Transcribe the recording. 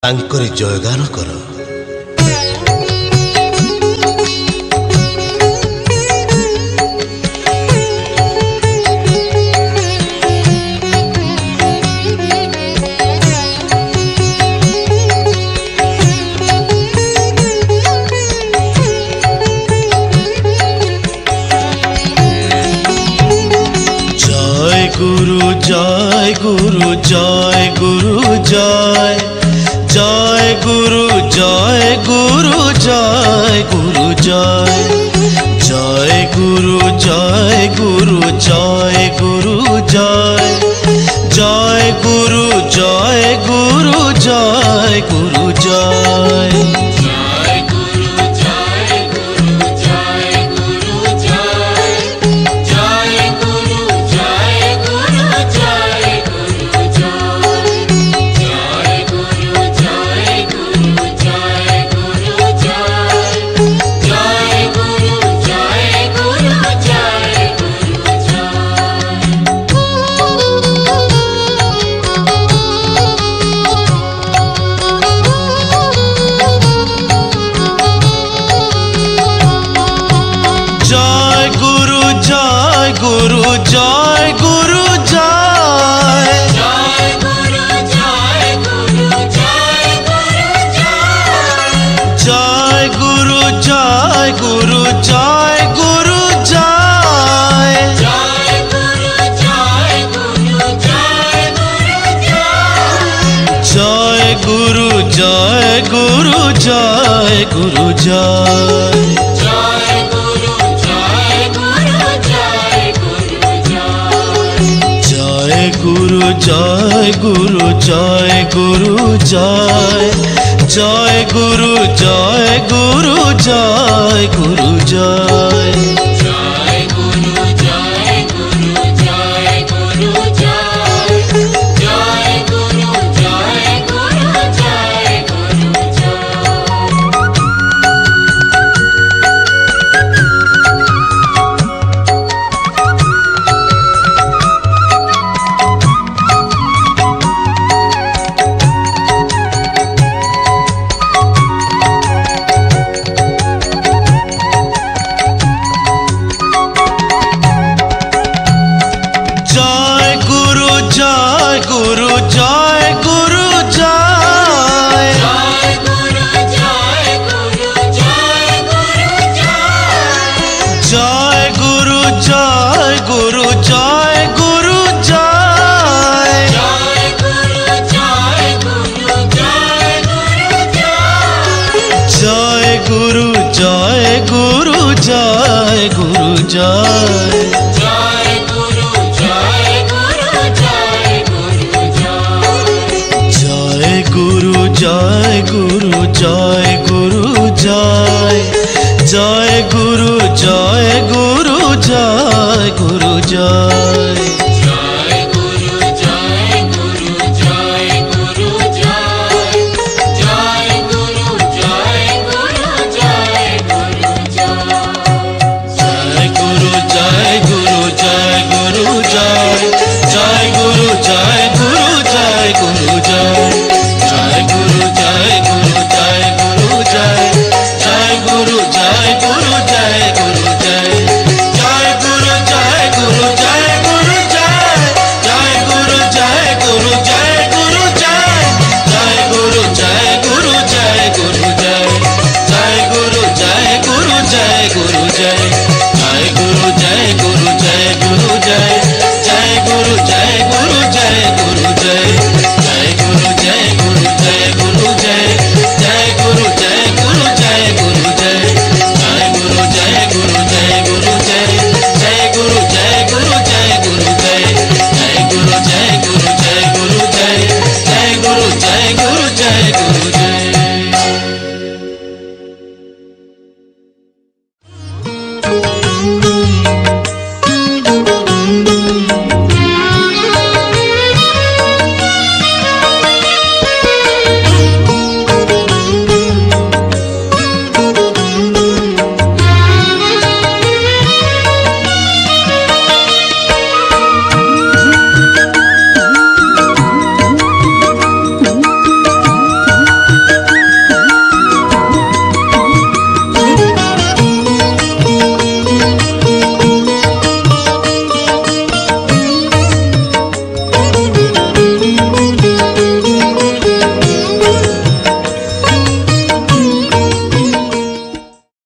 ତାଙ୍କରି ଜୟଗାନ କର। गुरु जय गुरु जय गुरु जय जय गुरु जय गुरु जय गुरु जय जय गुरु जय गुरु जय गुरु जय जय गुरु जय गुरु जय गुरु जय गुरु जय गुरु जय जय गुरु जय गुरु जय गुरु जय जय गुरु जय गुरु जय गुरु जय जय गुरु जय गुरु जय गुरु जय जय गुरु जय गुरु जय गुरु जय गुरु जय गुरु जय गुरु जय जय गुरु जय गुरु जय गुरु जय जय गुरु जय गुरु जय गुरु जय जय गुरु जय गुरु जय गुरु गुरु जय गुरु जय जय गुरु जय गुरु जय गुरु जय जय गुरु जय गुरु जय गुरु जय जय गुरु जय गुरु जय गुरु जय जय गुरु जय गुरु जय गुरु जय गुरु जय गुरु जय गुरु जय जय गुरु जय गुरु जय गुरु जय जय गुरु जय गुरु जय गुरु जय जय गुरु जय गुरु जय गुरु जय गुरु जय गुरु जय गुरु जय जय गुरु जय गुरु जय गुरु जय जय गुरु जय गुरु जय गुरु जय जय गुरु जय गुरु जय गुरु जय जय गुरु जय गुरु जय गुरु जय जय गुरु जय गुरु जय गुरु जय जय गुरु जय गुरु जय गुरु जय जय गुरु जय गुरु जय गुरु जय जय गुरु जय गुरु जय गुरु जय जय गुरु जय गुरु जय गुरु जय जय गुरु जय गुरु जय गुरु जय जय गुरु जय गुरु जय गुरु जय जय गुरु जय गुरु जय गुरु जय जय गुरु जय गुरु जय गुरु जय जय गुरु जय गुरु जय गुरु जय जय गुरु जय गुरु जय गुरु